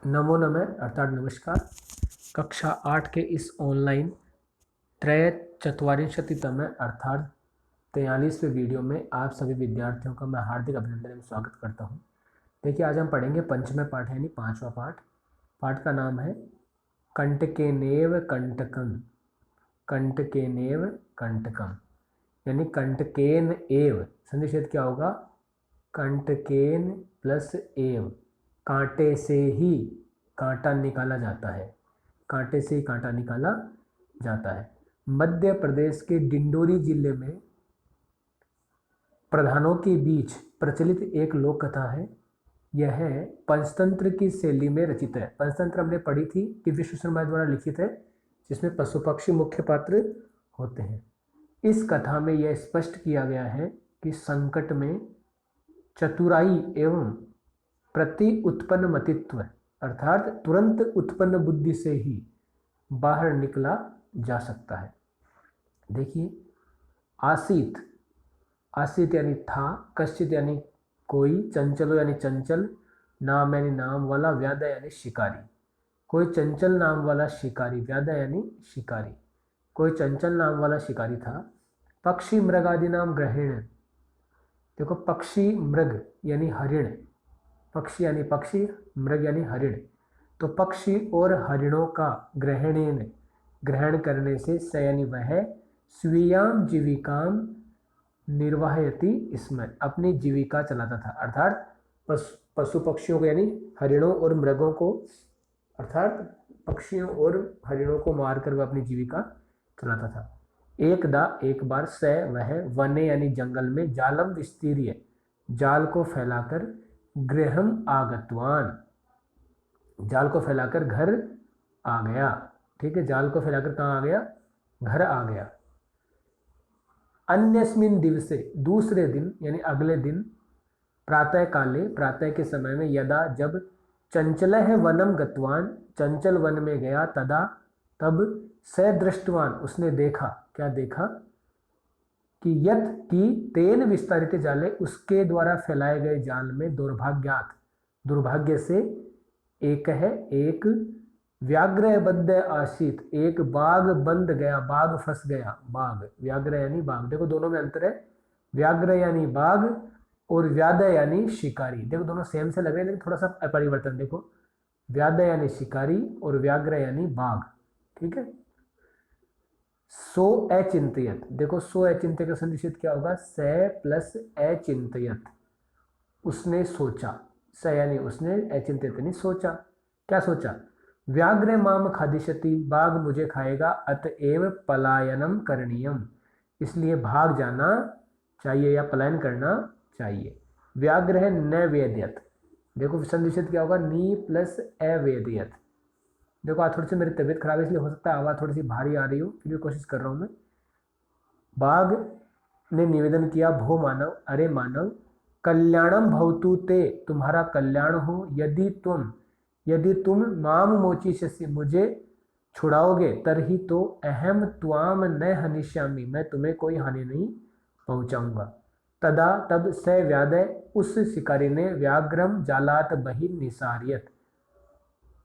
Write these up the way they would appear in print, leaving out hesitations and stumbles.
नमो नमः अर्थात नमस्कार। कक्षा 8 के इस ऑनलाइन त्रय चत्वारिंशतितम अर्थात 43वें वीडियो में आप सभी विद्यार्थियों का मैं हार्दिक अभिनंदन एवं स्वागत करता हूं। देखिए, आज हम पढ़ेंगे पंचम पाठ यानी पांचवा पाठ। पाठ का नाम है कंटकेनेव कंटकम। कंटकेनेव कंटकम यानी कंटकेन एव संधिशेद क्या होगा? कंटकेन प्लस एव, कांटे से ही कांटा निकाला जाता है। कांटे से ही कांटा निकाला जाता है। मध्य प्रदेश के डिंडोरी जिले में प्रधानों के बीच प्रचलित एक लोक कथा है। यह पंचतंत्र की शैली में रचित है। पंचतंत्र हमने पढ़ी थी कि विश्व शर्मा द्वारा लिखित है, जिसमें पशु पक्षी मुख्य पात्र होते हैं। इस कथा में यह स्पष्ट किया गया है कि संकट में चतुराई एवं प्रति उत्पन्न मतित्व अर्थात तुरंत उत्पन्न बुद्धि से ही बाहर निकला जा सकता है। देखिए, आसीत, आसीत यानी था, कश्चित यानी कोई, चंचलो यानी चंचल, नाम यानी नाम वाला, व्याधा यानी शिकारी। कोई चंचल नाम वाला शिकारी, व्याधा यानी शिकारी, कोई चंचल नाम वाला शिकारी था। पक्षी मृगादि नाम ग्रहेण, देखो पक्षी मृग यानी हरिण, पक्षी यानी पक्षी, मृग यानी हरिण। तो पक्षी और हरिणों का ग्रहणेन ग्रहण करने से स यानी वह स्वीयाम जीविकाम निर्वाहयति इसमें अपनी जीविका चलाता था। अर्थात पशु पक्षियों को यानी हरिणों और मृगों को, अर्थात पक्षियों और हरिणों को मारकर वह अपनी जीविका चलाता था। एक बार स वह वने यानी जंगल में जालम विस्तीर्य जाल को फैलाकर गृहम आगतवान, जाल को फैलाकर घर आ गया। ठीक है, जाल को फैलाकर कहाँ आ गया? घर आ गया। अन्यस्मिन दिवसे, दूसरे दिन यानी अगले दिन, प्रातः काले प्रातः के समय में, यदा जब, चंचल है वनम गतवान चंचल वन में गया, तदा तब, स दृष्टवान उसने देखा, क्या देखा? कि यत की तेन विस्तारित जाले उसके द्वारा फैलाए गए जाल में दुर्भाग्यात दुर्भाग्य से एक है, एक व्याघ्र बद्ध आशित, एक बाघ बंध गया, बाघ फंस गया। बाघ, व्याघ्र यानी बाघ, देखो दोनों में अंतर है। व्याघ्र यानी बाघ और व्याध यानी शिकारी, देखो दोनों सेम से लग रहे हैं लेकिन थोड़ा सा परिवर्तन देखो। व्याध यानी शिकारी और व्याघ्र यानी बाघ। ठीक है। सो अचिंतयत, देखो सो अचिंत्य का संनिश्चित क्या होगा? स प्लस अचिंतयत, उसने सोचा। स यानी उसने, अचिंतयत यानी सोचा। क्या सोचा? व्याघ्र माम खादिष्यति, बाघ मुझे खाएगा, अतएव पलायनम करणीयम, इसलिए भाग जाना चाहिए या पलायन करना चाहिए। व्याघ्र न वेद्यत, देखो संनिश्चित क्या होगा? नी प्लस अवेद्यत। देखो आज थोड़ी सी मेरी तबीयत खराब है, इसलिए हो सकता है आवाज़ थोड़ी सी भारी आ रही हो, फिर भी कोशिश कर रहा हूँ मैं। बाघ ने निवेदन किया, भो मानव, अरे मानव, कल्याणम भवतु ते, तुम्हारा कल्याण हो, यदि तुम माम मोचिष्यसि, मुझे छुड़ाओगे, तरही तो अहम त्वाम न हनिष्यामि, मैं तुम्हें कोई हानि नहीं पहुंचाऊंगा। तदा तब स व्यादय, उस शिकारी ने, व्याघ्रम जालात बहि निसारियत,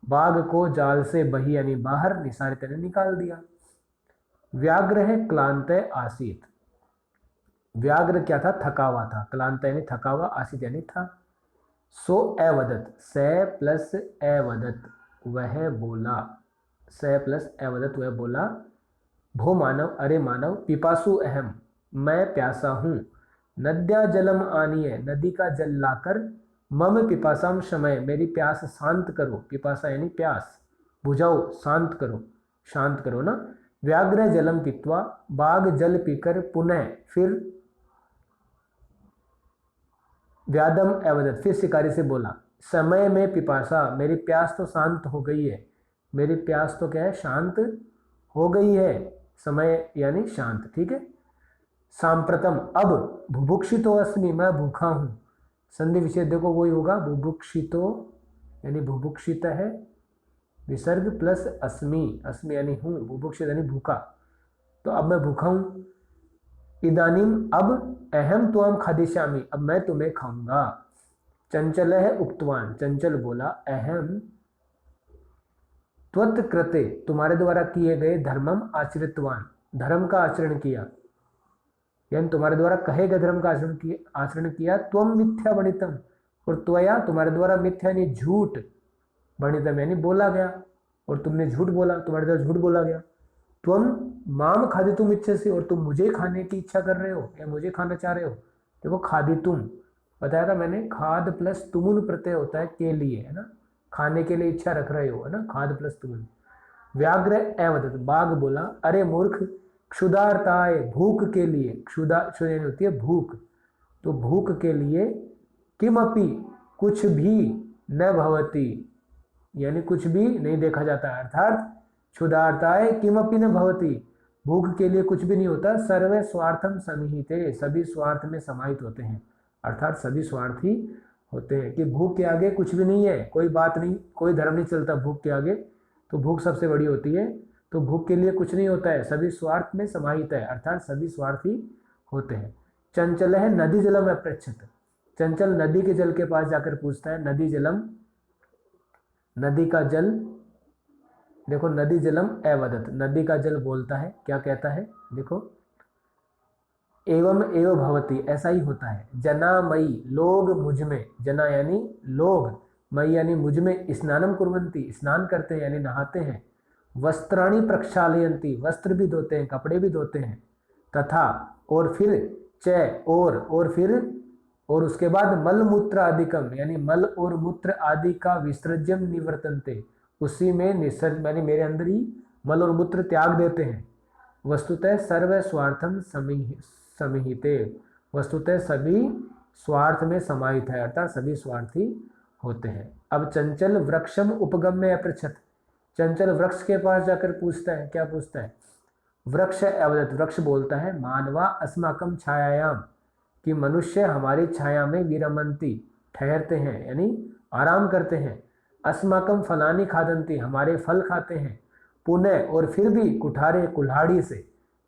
बाघ को जाल से बही यानी बाहर, निसारित ने निकाल दिया। व्याघ्र है क्लांत आसीत, व्याघ्र क्या था? थका हुआ था। क्लांत यानी थका हुआ, आसीत यानी था। सो अवदत, स प्लस अवदत, वह बोला, स प्लस अवदत वह बोला, भो मानव, अरे मानव, पिपासु अहम, मैं प्यासा हूं, नद्या जलम आनिए, नदी का जल लाकर, मम पिपासाम शमय, मेरी प्यास शांत करो। पिपासा यानी प्यास, बुझाओ, शांत करो ना। व्याघ्र जलम पीत्वा, बाघ जल पीकर, पुनः फिर, व्यादम अवदत, फिर शिकारी से बोला, समय में पिपासा, मेरी प्यास तो शांत हो गई है, मेरी प्यास तो क्या है? शांत हो गई है। समय यानी शांत। ठीक है। सांप्रतम, अब, बुभुक्षितो अस्मि, मैं भूखा हूं। संधि विच्छेद देखो वही होगा, बुभुक्षितो यानी बुभुक्षित है, विसर्ग प्लस अस्मि, अस्मि यानी हूं, बुभुक्षित यानी भूखा, तो अब मैं भूखा हूं। इदानीम, अब, अहम त्वाम खादिष्यामि, अब मैं तुम्हें खाऊंगा। चंचल है उक्तवान, चंचल बोला, अहम त्वत्कृते तुम्हारे द्वारा किए गए धर्मम आचरितवान, धर्म का आचरण किया, यानी तुम्हारे द्वारा कहे गए धर्म का आचरण किया। त्वम मिथ्या बणितम, और त्वया तुम्हारे द्वारा मिथ्या यानी झूठ, बणितम यानी बोला गया, और तुमने झूठ बोला, तुम्हारे द्वारा झूठ बोला गया। त्वम माम खादितुम इच्छसि, और तुम मुझे खाने की इच्छा कर रहे हो या मुझे खाना चाह रहे हो। देखो खादितुम बताया था मैंने, खाद प्लस तुमुन प्रत्यय होता है के लिए, है ना, खाने के लिए इच्छा रख रहे हो, है ना, खाद प्लस तुमुन। व्याघ्र एवदत, बाघ बोला, अरे मूर्ख, क्षुधार्ताय भूख के लिए, क्षुधा क्षुधा होती है भूख, तो भूख के लिए, किमपि कुछ भी, न भवती यानी कुछ भी नहीं देखा जाता, अर्थात क्षुधार्ताय किमपि न भवती, भूख के लिए कुछ भी नहीं होता। सर्वे स्वार्थम समिहिते, सभी स्वार्थ में समाहित होते हैं, अर्थात सभी स्वार्थी होते हैं, कि भूख के आगे कुछ भी नहीं है, कोई बात नहीं, कोई धर्म नहीं चलता भूख के आगे, तो भूख सबसे बड़ी होती है, तो भूख के लिए कुछ नहीं होता है, सभी स्वार्थ में समाहित है, अर्थात सभी स्वार्थी होते हैं। चंचल है नदी जलम अपृच्छत, चंचल नदी के जल के पास जाकर पूछता है, नदी जलम, नदी का जल, देखो नदी जलम अवदत, नदी का जल बोलता है, क्या कहता है, देखो एवं एव भवती, ऐसा ही होता है। जना मई, लोग मुझ में, जना यानी लोग, मई यानी मुझ में, स्नानम कुर्वन्ति स्नान करते हैं यानी नहाते हैं। वस्त्राणि प्रक्षालयन्ति, वस्त्र भी धोते हैं, कपड़े भी धोते हैं। तथा और फिर, च और फिर, और उसके बाद मल मूत्र आदिकम, यानी मल और मूत्र आदि का विसर्जन निवर्तनते, उसी में निसर्ग यानी मेरे अंदर ही मल और मूत्र त्याग देते हैं। वस्तुतः सर्व स्वार्थम समिहिते, वस्तुतः सभी स्वार्थ में समाहित है, अर्थात सभी स्वार्थी होते हैं। अब चंचल वृक्षम उपगम्य अपृच्छत, चंचल वृक्ष के पास जाकर पूछता है, क्या पूछता है, वृक्ष अवदत, वृक्ष बोलता है, मानवा अस्माकम छायायाम, कि मनुष्य हमारी छाया में विरमंती ठहरते हैं यानी आराम करते हैं। अस्माकम फलानी खादंती, हमारे फल खाते हैं। पुनः और फिर भी, कुठारे कुल्हाड़ी से,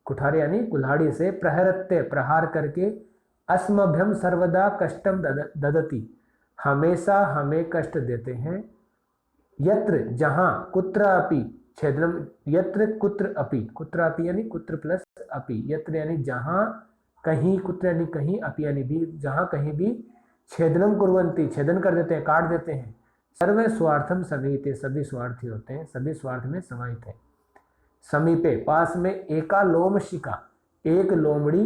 कुठारे यानी कुल्हाड़ी से, प्रहरत्य प्रहार करके, अस्मभ्यम सर्वदा कष्टम ददती, हमेशा हमें कष्ट देते हैं। यत्र जहां, कुत्र अपि छेदनम, यत्र कुत्र अपि, कुत्र अपि यानी कुत्र प्लस अपि, यत्र यानी जहां कहीं, कुत्र यानी कहीं, अपि यानी भी, जहां कहीं भी, छेदनम कुर्वन्ति छेदन कर देते हैं, काट देते हैं। सर्वे स्वार्थम समीते, सभी स्वार्थी होते हैं, सभी स्वार्थ में समाहित है। समीपे पास में, एका लोमशिका, एक लोमड़ी,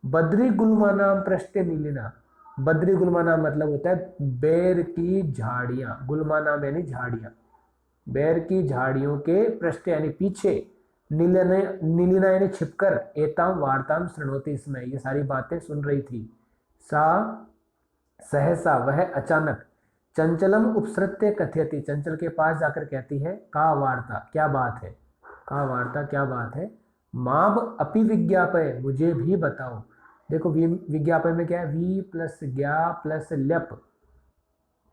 बद्री गुल्मा नाम पृष्ठे नीलिना, बद्री गुल्मा नाम मतलब होता है बेर की झाड़ियां, गुल्मा नाम यानी झाड़ियां, बेर की झाड़ियों के पृष्ठ यानी पीछे, नीलिना यानी छिपकर, एताम वार्ताम श्रृणोति, इसमें ये सारी बातें सुन रही थी। सा सहसा, वह अचानक, चंचलम उपसृत्य कथयति, चंचल के पास जाकर कहती है, का वार्ता, क्या बात है, का वार्ता क्या बात है। माव अपि विज्ञापय, मुझे भी बताओ। देखो विज्ञापय में क्या है, वी प्लस ज्ञा प्लस लप,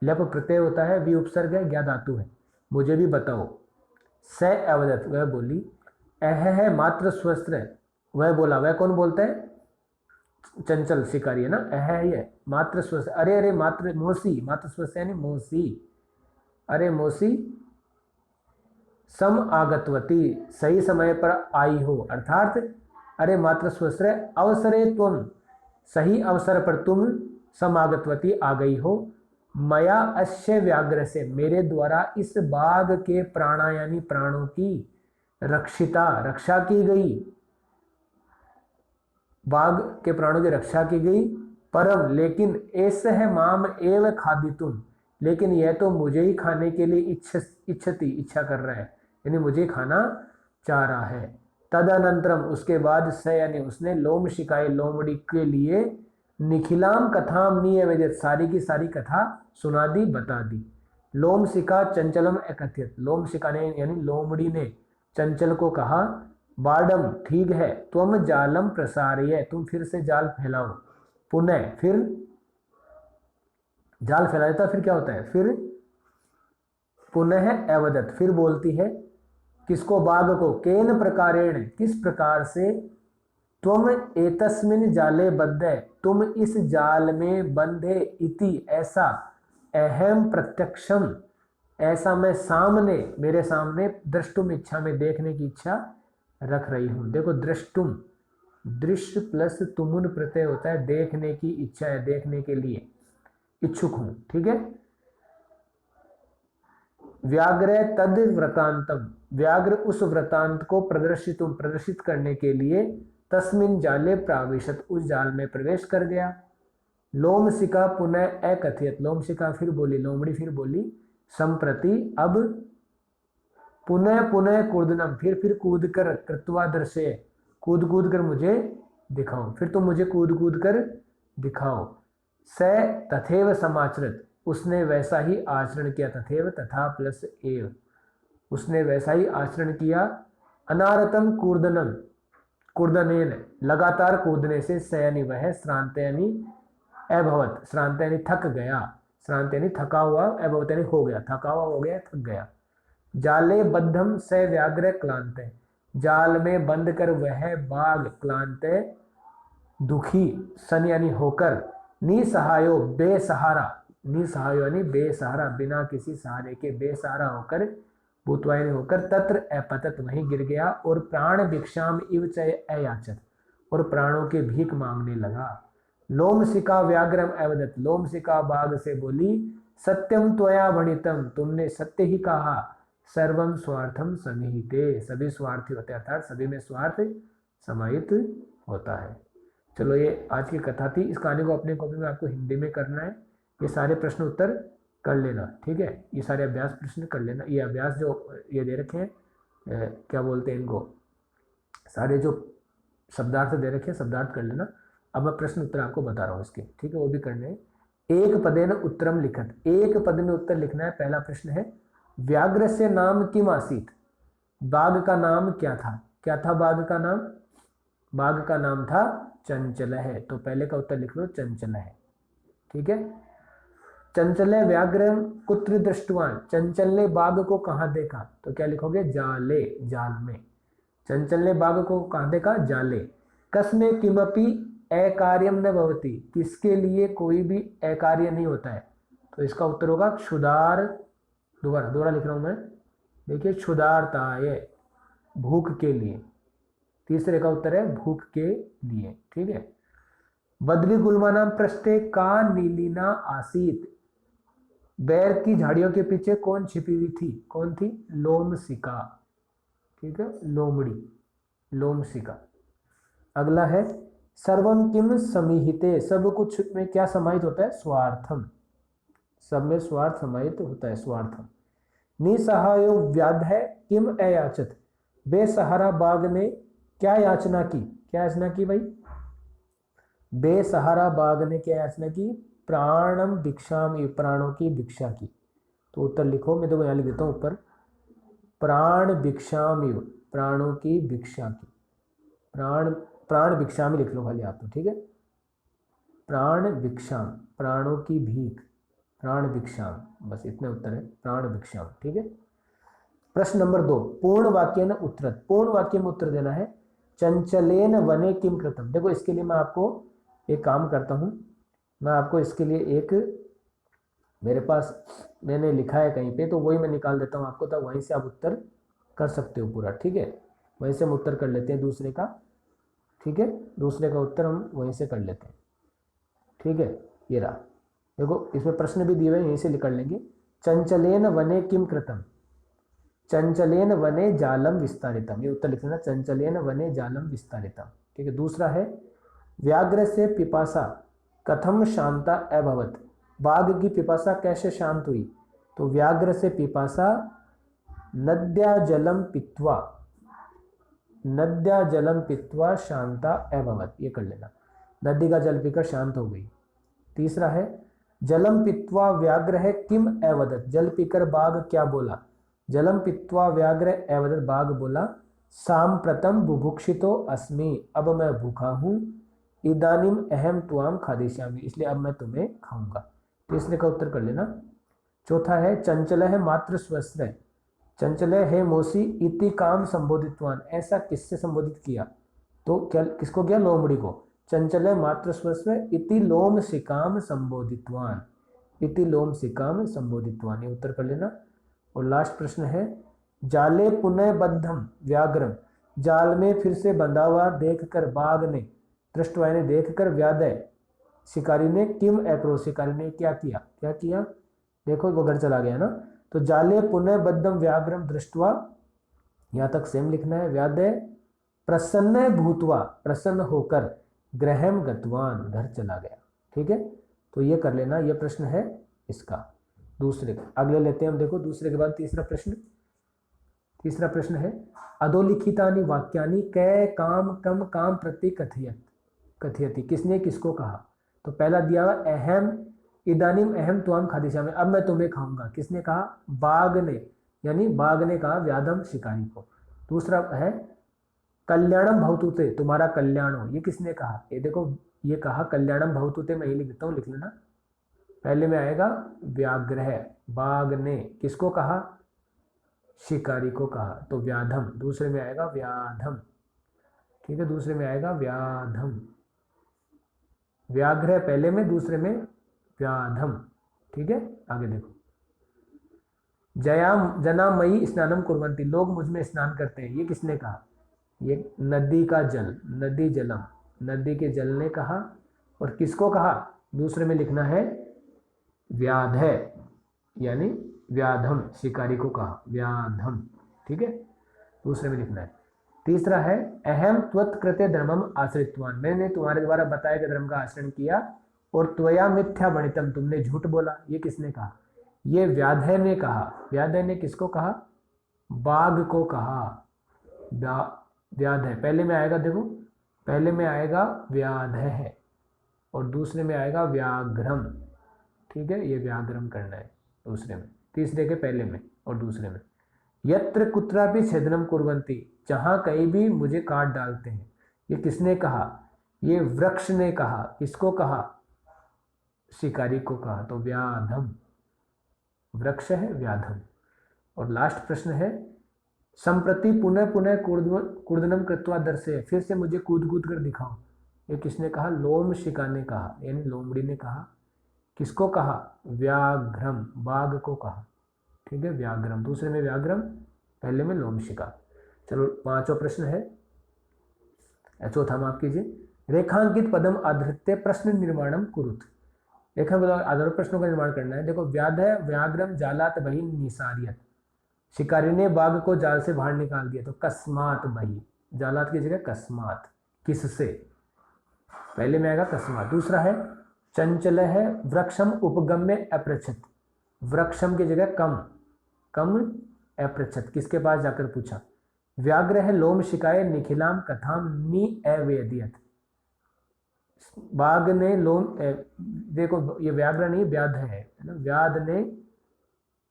लप प्रत्यय होता है, वी उपसर्ग है, ज्ञा धातु है, मुझे भी बताओ। स अवदत, वह बोली, अह है मात्र स्वस्त्र, वह बोला, वह कौन बोलता है, चंचल शिकारी है ना, अह है मात्र स्वस्त्र, अरे अरे मात्र मोसी, मात्र स्वस्त्र यानी मोसी, अरे मोसी, सम आगतवती, सही समय पर आई हो, अर्थात अरे मात्र स्वस्त्र अवसरे तुम, सही अवसर पर तुम, समागतवती आ गई हो। मया अश्य व्याघ्र से, मेरे द्वारा इस बाघ के प्राणा यानी प्राणों की, रक्षिता रक्षा की गई, बाघ के प्राणों की रक्षा की गई। परम लेकिन, ऐसे है माम एव खादितुम, लेकिन यह तो मुझे ही खाने के लिए इच्छती इच्छा कर रहा है, यानी मुझे खाना चाह रहा है। तदनंतरम उसके बाद, से यानी उसने, लोम शिकाय लोमड़ी के लिए, निखिलाम कथाम नियवेदित, सारी की सारी कथा सुना दी, बता दी। लोम शिका चंचलम एकथित, लोम शिका ने यानी लोमड़ी ने चंचल को कहा, बाडम ठीक है, तुम जालम प्रसारिय, तुम फिर से जाल फैलाओ। पुनः फिर जाल फैला देता, फिर क्या होता है, फिर पुनः अवदत, फिर बोलती है, किसको, बाघ को, केन प्रकारेण, किस प्रकार से, तुम एतस्मिन जाले बद्ध, तुम इस जाल में बंधे, इति ऐसा, अहम प्रत्यक्षम, ऐसा मैं सामने, मेरे सामने दृष्टुम इच्छा में देखने की इच्छा रख रही हूं। देखो दृष्टुम, दृश्य प्लस तुमुन प्रत्यय होता है, देखने की इच्छा है, देखने के लिए इच्छुक हूं, ठीक है। व्याग्र तद व्रतांतम, व्याग्र उस व्रतांत को प्रदर्शित करने के लिए तस्मिन जाले प्राविशत, उस जाल में प्रवेश कर गया। लोमशिका पुनः अकथियत, लोमशिका फिर बोली, लोमड़ी फिर बोली, संप्रति अब, पुनः पुनः कूर्दनम, फिर कूद कर, कृत्वादर्शे, कूद कूद कर मुझे दिखाओ, फिर तुम मुझे कूद कूद कर दिखाओ। स तथेव समाचरित, उसने वैसा ही आचरण किया, तथेव तथा प्लस एव, उसने वैसा ही आचरण किया। अनारतम कूर्दनम, कूर्दनेन, लगातार कूदने से, स यानी वह, श्रांत यानी अभवत, श्रांत यानी थक गया, श्रांत यानी थका हुआ, अभवत यानी हो गया, थका हुआ हो गया, थक गया। जाले बद्धम स व्याघ्र क्लांत, जाल में बंद कर वह बाघ, क्लांत दुखी, सन यानी होकर, निसहायो बेसहारा, निसहायो यानी बेसहारा, बिना किसी सहारे के बेसहारा होकर, भूतवा यानी होकर, तत्र अपतत वहीं गिर गया, और प्राण भिक्षाम इव चय अयाचत, और प्राणों के भीख मांगने लगा। लोमशिका व्याघ्रम अवदत, लोमशिका बाघ से बोली, सत्यम त्वया भणितम, तुमने सत्य ही कहा, सर्वम स्वार्थम समिहिते, सभी स्वार्थी होते हैं, अर्थात सभी में स्वार्थ समाहित होता है। चलो ये आज की कथा थी। इस कहानी को अपने कॉपी में आपको हिंदी में करना है, ये सारे प्रश्न उत्तर कर लेना, ठीक है। ये सारे अभ्यास प्रश्न कर लेना, ये अभ्यास जो ये दे रखे हैं, क्या बोलते हैं इनको, सारे जो शब्दार्थ दे रखे हैं, शब्दार्थ कर लेना। अब मैं प्रश्न उत्तर आपको बता रहा हूँ इसके, ठीक है, वो भी करने हैं। एक पदेन उत्तरम लिखत, एक पद में उत्तर लिखना है। पहला प्रश्न है, व्याघ्र से नाम किम आसीत, बाघ का नाम क्या था, क्या था बाघ का नाम, बाघ का नाम था चंचल है, तो पहले का उत्तर लिख लो चंचल है, ठीक है। चंचल व्याघ्र कुत्र दृष्टवान, चंचल ने बाघ को कहाँ देखा, तो क्या लिखोगे, जाले, जाल में। चंचल ने बाघ को कहाँ देखा, जाले। कस्मे किमपि अकार्यम न भवति, किसके लिए कोई भी अकार्य नहीं होता है, तो इसका उत्तर होगा क्षुधार, दोबारा लिख रहा हूं मैं, देखिए क्षुधार्ताय, भूख के लिए, तीसरे का उत्तर है भूख के लिए, ठीक है। बद्री गुलमाना पृष्ठे का नीलिना आसीत, बैर की झाड़ियों के पीछे कौन छिपी हुई थी, कौन थी, लोमशिका, ठीक है, लोमड़ी, लोमशिका। अगला है, सर्वम किम समीहिते, सब कुछ में क्या समाहित होता है, स्वार्थम, सब में स्वार्थ समाहित होता है, स्वार्थम। निसहायो व्याध है किम अयाचत, बेसहारा बाघ ने क्या याचना की, क्या याचना की भाई, बेसहारा बाघ ने क्या याचना की, प्राणम भिक्षाम, प्राणों की भिक्षा की, तो उत्तर लिखो, मैं तो यहाँ लिख देता हूँ ऊपर, प्राण भिक्षाम, प्राणों की भिक्षा की, प्राण भिक्षाम लिख लो खाली आप, तो ठीक है, प्राण भिक्षाम, प्राणों की भीख, प्राण भिक्षाम, बस इतने उत्तर है, प्राण भिक्षाम, ठीक है। प्रश्न नंबर 2, पूर्ण वाक्य न उत्तर, पूर्ण वाक्य में उत्तर देना है। चंचलेन वने किम कृतम, देखो इसके लिए मैं आपको एक काम करता हूं, मैं आपको इसके लिए एक, मेरे पास मैंने लिखा है कहीं पे, तो वही मैं निकाल देता हूं आपको, तब वहीं से आप उत्तर कर सकते हो पूरा, ठीक है। वहीं से हम उत्तर कर लेते हैं दूसरे का, ठीक है, दूसरे का उत्तर हम वहीं से कर लेते हैं, ठीक है। ये रहा, देखो इसमें प्रश्न भी दिए हुए हैं, यहीं से निकल लेंगे। चंचलेन वने किम कृतम, चंचलेन वने जालम विस्तारितम, ये उत्तर लिखना, चंचलेन वने जालम विस्तारितम, ठीक है। दूसरा है, व्याघ्र से पिपासा कथम शांता अभवत, बाघ की पिपासा कैसे शांत हुई, तो व्याघ्र से पिपासा नद्या जलम पित्वा, नद्या जलम पित्वा शांता अभवत, ये कर लेना, नदी का जल पीकर शांत हो गई। तीसरा है, जलम पित्वा व्याघ्र है किम अवदत, जल पीकर बाघ क्या बोला, जलम पित्वा व्याघ्र अवदत, बाघ बोला, सांप्रतम बुभुक्षितो अस्मि, अब मैं भूखा हूं, इदानीम अहम त्वाम खादिष्यामि, इसलिए अब मैं तुम्हें खाऊंगा, तीसरे का उत्तर कर लेना। चौथा है, चंचल है मात्र स्वस्त्र, चंचल है मोसी इति काम संबोधितवान, ऐसा किससे संबोधित किया, तो क्या किसको किया, लोमड़ी को, चंचल मात्र स्वस्व इति लोमशिकाम संबोधितवान, इति लोमशिकाम संबोधितवान, ये उत्तर कर लेना। और लास्ट प्रश्न है जाले पुनः बद्धम व्याघ्रम, जाल में फिर से बंधा हुआ देखकर बाघ ने, दृष्टवा ने देखकर व्याधय शिकारी ने किम एक्रो, शिकारी ने क्या किया, क्या किया, देखो वो घर चला गया ना। तो जाले पुनः बद्धम व्याघ्रम दृष्टवा, यहाँ तक सेम लिखना है। व्याधय प्रसन्न भूतवा, प्रसन्न होकर, गृहम गतवान, घर चला गया। ठीक है, तो ये कर लेना, ये प्रश्न है इसका। दूसरे अगले लेते हैं हम, देखो दूसरे के बाद तीसरा प्रश्न। तीसरा प्रश्न है अधोलिखितानि वाक्यानि कै काम कम काम प्रति कथयत कथयति, किसने किसको कहा। तो पहला दिया अहम इदानीम अहम त्वाम खादिष्यामि, अब मैं तुम्हें खाऊंगा, किसने कहा, बाघ ने, यानी बाघ ने कहा व्याधम शिकारी को। दूसरा है कल्याणम भवतु ते, तुम्हारा कल्याण हो, ये किसने कहा, ये देखो ये कहा कल्याणम भवतु ते, मैं ही लिख देता हूँ, लिख लेना। पहले में आएगा व्याघ्र, बाघ ने किसको कहा, शिकारी को कहा, तो व्याधम। दूसरे में आएगा व्याधम, ठीक है, दूसरे में आएगा व्याधम, व्याघ्र पहले में, दूसरे में व्याधम। ठीक है, आगे देखो जया जनामयी स्नानम कुर्वन्ति, लोग मुझ में स्नान करते हैं, ये किसने कहा, ये नदी का जल, नदी जलम, नदी के जल ने कहा। और किसको कहा, दूसरे में लिखना है व्याध, यानी व्याधम, शिकारी को कहा व्याधम। ठीक है, दूसरे में लिखना है। तीसरा है अहम त्वत्कृते धर्मम आश्रितवान, मैंने तुम्हारे द्वारा बताए गए धर्म का आचरण किया, और त्वया मिथ्या बणितम, तुमने झूठ बोला, ये किसने कहा, ये व्याधय ने कहा। व्याधय ने किसको कहा, बाघ को कहा, व्याधय पहले में आएगा, देखो पहले में आएगा व्याधय और दूसरे में आएगा व्याघ्रम। ठीक है, ये व्याघ्रम करना है दूसरे में, तीसरे के पहले में और दूसरे में। यत्र कुत्रापि छेदनम कुर्वन्ति, जहां कहीं भी मुझे काट डालते हैं, ये किसने कहा, ये वृक्ष ने कहा, किसको कहा, शिकारी को कहा, तो व्याधम, वृक्ष है व्याधम। और लास्ट प्रश्न है संप्रति पुनः पुनः कूर्दनम कृत्वा दर्शय, फिर से मुझे कूद कूद कर दिखाओ, ये किसने कहा, लोमशिका ने कहा, यानी लोमड़ी ने कहा। किसको कहा, व्याघ्रम, बाघ को कहा। ठीक है, व्याघ्रम, दूसरे में व्याघ्रम, पहले में लोमशिका। चलो पांचवा प्रश्न है, चौथा माफ कीजिए, रेखांकित पदम आधृत्य प्रश्न निर्माणम कुरुत, रेखा आधार प्रश्नों का निर्माण करना है। देखो व्याधय व्याघ्रम जालात बही निसारियत, शिकारी ने बाघ को जाल से बाहर निकाल दिया, तो कस्मात बही, जालात की जगह कस्मात, किससे, पहले में आएगा कस्मात। दूसरा है चंचल है वृक्षम उपगम्य अपृच्छत, वृक्षम की जगह कम, कम अपृच्छत, किसके पास जाकर पूछा। व्याघ्र है लोम शिकाय निखिलाम कथाम नि अवेदियत, बाघ ने लोम, देखो ये व्याघ्र नहीं व्याध है ना, व्याध ने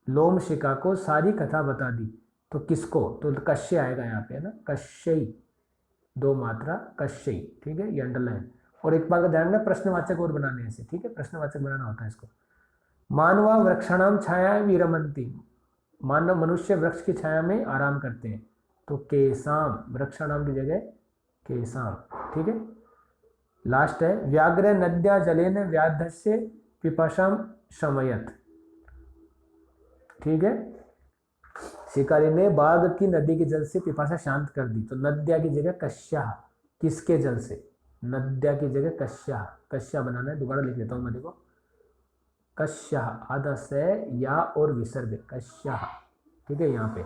लोम शिका को सारी कथा बता दी, तो किसको, तो कश्य आएगा यहाँ पे है ना, कश्यई, दो मात्रा कश्यई। ठीक है, ये अंडरलाइन। और एक बार का ध्यान रखना, प्रश्नवाचक और बनाने ऐसे, ठीक है, प्रश्नवाचक बनाना होता है इसको। मानवा वृक्षाणाम छाया विरमंती, मानव मनुष्य वृक्ष की छाया में आराम करते हैं, तो केसाम, वृक्षाणाम की जगह केसाम। ठीक है, लास्ट है व्याघ्र नद्या जलेन व्याधस्य पिपाशाम शमयत। ठीक है, शिकारी ने बाघ की नदी के जल से पिपासा शांत कर दी, तो नद्या की जगह कश्या, किसके जल से, नद्या की जगह कश्या, कश्या बनाना है, दोबारा लिख देता हूं मैं, देखो कश्या, आधा से या और विसर्ग, कश्या। ठीक है, यहाँ पे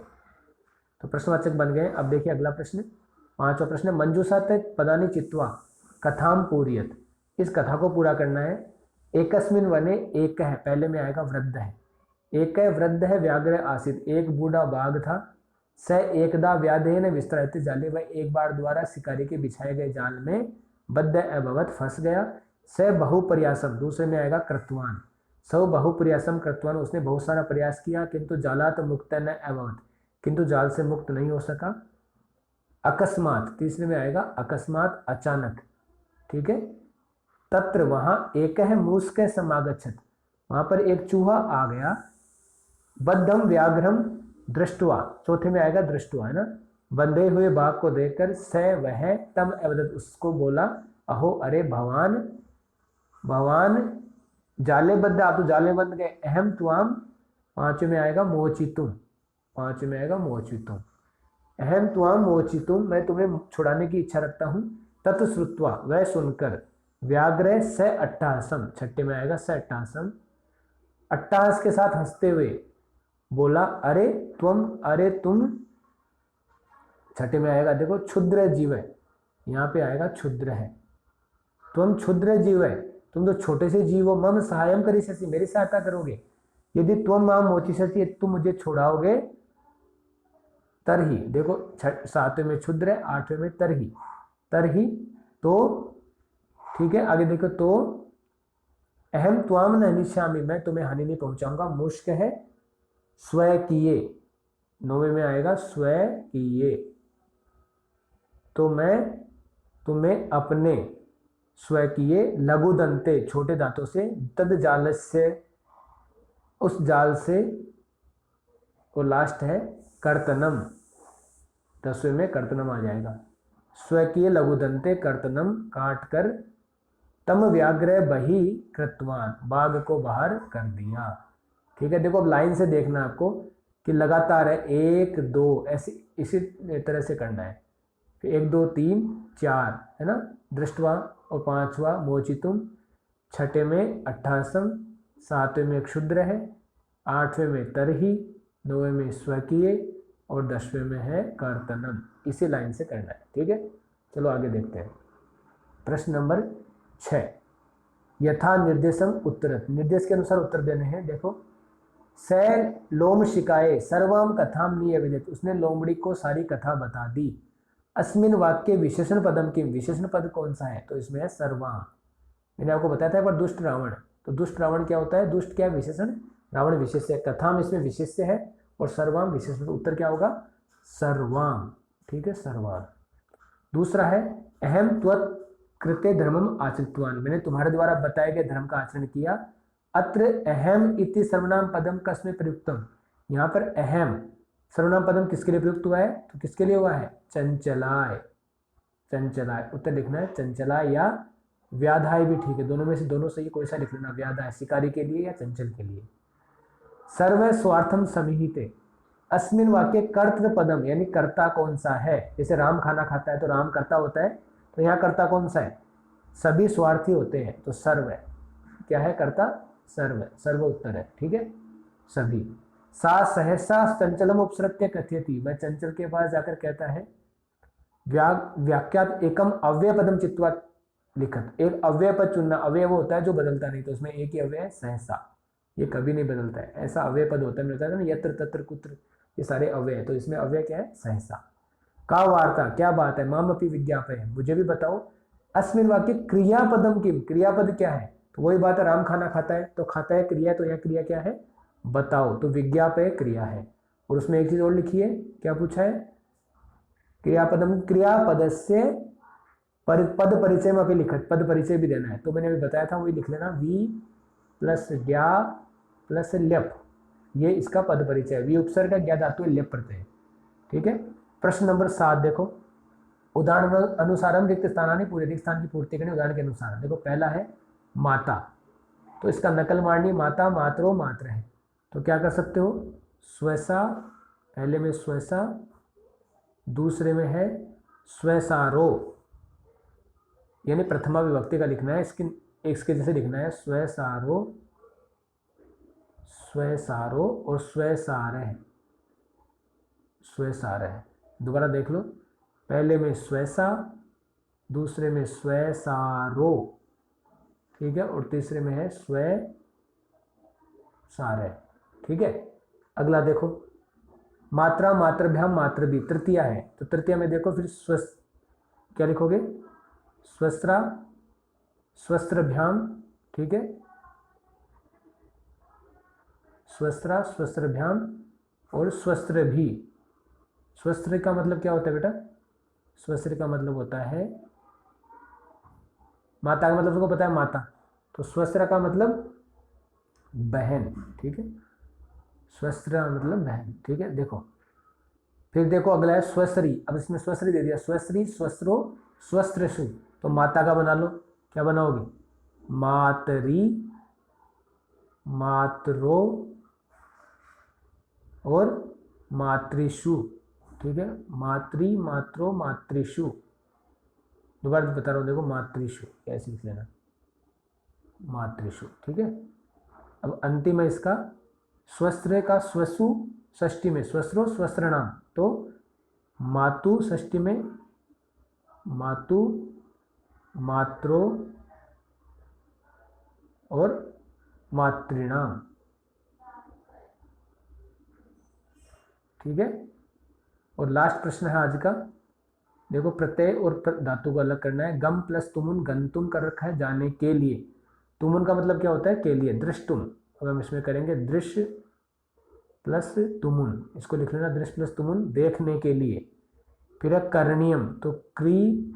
तो प्रश्नवाचक बन गए। अब देखिए अगला प्रश्न, पांचवा प्रश्न, मंजूषा तक पदानी चित्वा कथाम पूरियत, इस कथा को पूरा करना है। एकस्मिन वने एक है, पहले में आएगा वृद्ध है, एक वृद्ध है व्याघ्र आसित, एक बूढ़ा बाघ था, स एकदा व्याधेन विस्तृत जाले, वह एक बार द्वारा शिकारी के बिछाए गए जाल में बद्ध अभवत फंस गया। स बहुप्रयासम, दूसरे में आएगा कृतवान, सौ बहुप्रयासम कृतवान, उसने बहुत सारा प्रयास किया, किंतु जालात मुक्त न अभवत, किंतु जाल से मुक्त नहीं हो सका। अकस्मात, तीसरे में आएगा अकस्मात, अचानक। ठीक है, तत्र वहां एक है मूस्क समागच्छत, वहां पर एक चूहा आ गया। बद्धम व्याघ्रम दृष्टवा, चौथे में आएगा दृष्टवा, है ना, बंधे हुए बाघ को देखकर स वह तम अवदत, उसको बोला, अहो अरे भवान, भवान जाले बद्ध, आप तो जाले बंद गए, अहम त्वाम, पांचवें में आएगा मोचितुम, 5वें में आएगा मोचितुम। अहम त्वाम मोचितुम, मैं तुम्हें छुड़ाने की इच्छा रखता हूँ। तत् श्रुत्वा, वह सुनकर। व्याघ्र स अट्टहासम, 6 में आएगा स अट्टहासम, अट्टहास के साथ हंसते हुए बोला, अरे तुम। 6 में आएगा देखो क्षुद्र जीव है, यहाँ पे आएगा क्षुद्र है। तुम क्षुद्र जीव है, तुम तो छोटे से जीव हो। मम सहायम करिष्यसि, मेरी सहायता करोगे। यदि तुम माम मोचिष्यसि, तुम मुझे छुड़ाओगे। तरही, देखो 7वें में क्षुद्र है, 8वें में तरही, तो ठीक है। आगे देखो, तो अहम त्वाम न हनिष्यामि, मैं तुम्हें हानि नहीं पहुंचाऊंगा। मुश्क है स्वकीये, 9वें में आएगा स्वकीये, तो मैं तुम्हें अपने स्वकीय लघु दंते, छोटे दांतों से, तद जाल से, उस जाल से, को लास्ट है कर्तनम, 10वें में कर्तनम आ जाएगा। स्वकीय लघुदंते कर्तनम, काट कर, तम व्याघ्र बही कृतवान, बाघ को बाहर कर दिया। ठीक है, देखो अब लाइन से देखना आपको कि लगातार है 1 2 ऐसे इसी तरह से करना है। 1 2 3 4 है ना, दृष्टवा, और 5वां मोचितुम, 6 में अट्ठासम, 7वें में क्षुद्र है, 8वें में तरही, 9वें में स्वकीय, और 10वें में है कर्तनम। इसी लाइन से करना है। ठीक है, चलो आगे देखते हैं। प्रश्न नंबर 6, यथा निर्देशम उत्तरत, निर्देश के अनुसार उत्तर देने हैं। देखो, स लोम शिकाए सर्वम कथाम नियविदित, उसने लोमड़ी को सारी कथा बता दी। अस्मिन वाक्य विशेषण पदम किम, विशेषण पद कौन सा है, तो इसमें है सर्वाम। मैंने आपको बताया था एक बार दुष्ट रावण, तो दुष्ट रावण क्या होता है, दुष्ट क्या है विशेषण, रावण विशेष्य, कथाम इसमें विशेष्य है, और सर्वाम विशेषण, तो उत्तर क्या होगा सर्वाम। ठीक है, सर्वाम। दूसरा है अहम त्वत् कृत्य धर्मम आचरितवान, मैंने तुम्हारे द्वारा बताए गए धर्म का आचरण किया। अत्र अहम इति सर्वनाम पदम कस्में प्रयुक्तम, यहाँ पर अहम सर्वनाम पदम किसके लिए प्रयुक्त हुआ है, तो किसके लिए हुआ है, चंचलाय, चंचलाय, उत्तर लिखना है चंचलाय या व्याधाय भी ठीक है, दोनों में से दोनों सही, कोई सा लिख लेना, व्याधाय शिकारी के लिए या चंचल के लिए। सर्व स्वार्थम समिहिते, अस्मिन वाक्य कर्तृ पदम, यानी कर्ता कौन सा है, जैसे राम खाना खाता है तो राम कर्ता होता है, तो यहाँ कर्ता कौन सा है, सभी स्वार्थी होते हैं, तो सर्व है, क्या है कर्ता, सर्व, सर्व उत्तर है। ठीक है, सभी। सा सहसा चंचलम उपसृत्य कथयति, वह चंचल के पास जाकर कहता है, व्याख्यात एकम अव्यय पदम चित्वा लिखत, एक अव्यय पद चुनना, अव्यय वो होता है जो बदलता नहीं, तो उसमें एक ही अव्यय है सहसा, ये कभी नहीं बदलता है, ऐसा अव्यय पद होता है, मिलता है ना, यत्र तत्र कुत्र, ये सारे अव्यय है, तो इसमें अव्यय क्या है, सहसा। का वार्ता, क्या बात है, माम अपनी विज्ञापय, मुझे भी बताओ। अस्मिन वाक्य क्रियापदम किम, क्रियापद क्या है, तो वही बात है, राम खाना खाता है तो खाता है क्रिया, तो यह क्रिया क्या है, बताओ, तो विज्ञापय क्रिया है। और उसमें एक चीज और लिखी है, क्या पूछा है, क्रियापदम, क्रियापद से पद परिचय में अभी लिखत, पद परिचय भी देना है, तो मैंने अभी बताया था, वही लिख लेना, वी प्लस ज्ञा प्लस ल्यप, ये इसका पद परिचय है, वी उपसर्ग का, ज्ञा धातु, ल्यप प्रत्यय। ठीक है, प्रश्न नंबर 7 देखो, उदाहरण अनुसार रिक्त स्थानानि पूरे, रिक्त स्थान की पूर्ति करनी उदाहरण के अनुसार। देखो, पहला है माता, तो इसका नकल मारनी, माता मात्रो मात्र है, तो क्या कर सकते हो, स्वसा, पहले में स्वसा, दूसरे में है स्वसारो, यानी प्रथमा विभक्ति का लिखना है, इसके जैसे लिखना है, स्वसारो, स्वसारो और स्वसारह, स्वसारह। दोबारा देख लो, पहले में स्वसा, दूसरे में स्वसारो, ठीक है, और तीसरे में है स्वसारह। ठीक है, अगला देखो, मात्रा मात्रभ्याम मात्र भी, तृतीया है, तो तृतीया में देखो फिर क्या लिखोगे, स्वस्त्रा, स्वस्त्रभ्याम, ठीक है, स्वस्त्रा, स्वस्त्रभ्याम और स्वस्त्र भी। स्वस्त्र का मतलब क्या होता है बेटा, स्वस्त्र का मतलब होता है माता का मतलब सबको पता है, माता, तो स्वस्त्र का मतलब बहन। ठीक है, स्वस्त्र मतलब बहन। ठीक है, देखो फिर देखो अगला है स्वश्री, अब इसमें स्वश्री दे दिया, स्वश्री, स्वस्त्रो, स्वस्त्रसु, तो माता का बना लो, क्या बनाओगे, मातरी, मातरो और मातृषु, ठीक है, मातृ, मात्रो, मातृषु, दोबारा बता रहा हूँ, देखो मातृषु ऐसे लिख लेना, मातृषु, ठीक है। अब अंतिम है इसका स्वस्त्र का स्वसु, षष्ठी में स्वस्रो स्वस्त्रणाम, तो मातु षष्ठी में मातु, मात्रो और मातृणाम, ठीक है। और लास्ट प्रश्न है आज का, देखो प्रत्यय और धातु को अलग करना है। गम प्लस तुमुन, गंतुम कर रखा है जाने के लिए, तुमुन का मतलब क्या होता है के लिए, दृष्टुम। अब हम इसमें करेंगे दृश्य प्लस तुमुन, इसको लिख लेना दृश्य प्लस तुमुन, देखने के लिए। फिर है करणीयम, तो क्री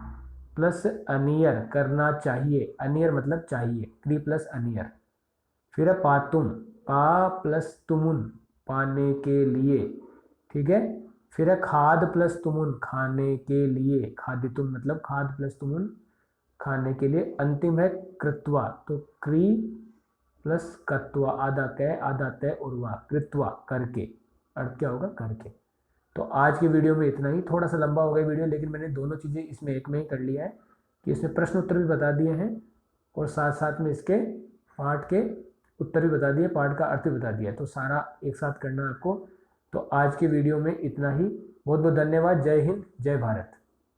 प्लस अनियर, करना चाहिए, अनियर मतलब चाहिए, क्री प्लस अनियर। फिर है पातुम, पा प्लस तुमुन, पाने के लिए, ठीक है। फिर है खाद प्लस तुमुन, खाने के लिए, खादितुम मतलब खाद प्लस तुमुन, खाने के लिए। अंतिम है कृत्वा, तो क्री प्लस कत्वा, आधा कै आधा तय उर्वा, कृत्वा करके, अर्थ क्या होगा करके। तो आज की वीडियो में इतना ही, थोड़ा सा लंबा हो गया वीडियो, लेकिन मैंने दोनों चीज़ें इसमें एक में ही कर लिया है कि इसमें प्रश्न उत्तर भी बता दिए हैं और साथ साथ में इसके पाठ के उत्तर भी बता दिए, पाठ का अर्थ भी बता दिया, तो सारा एक साथ करना है आपको। तो आज की वीडियो में इतना ही, बहुत बहुत धन्यवाद। जय हिंद, जय भारत।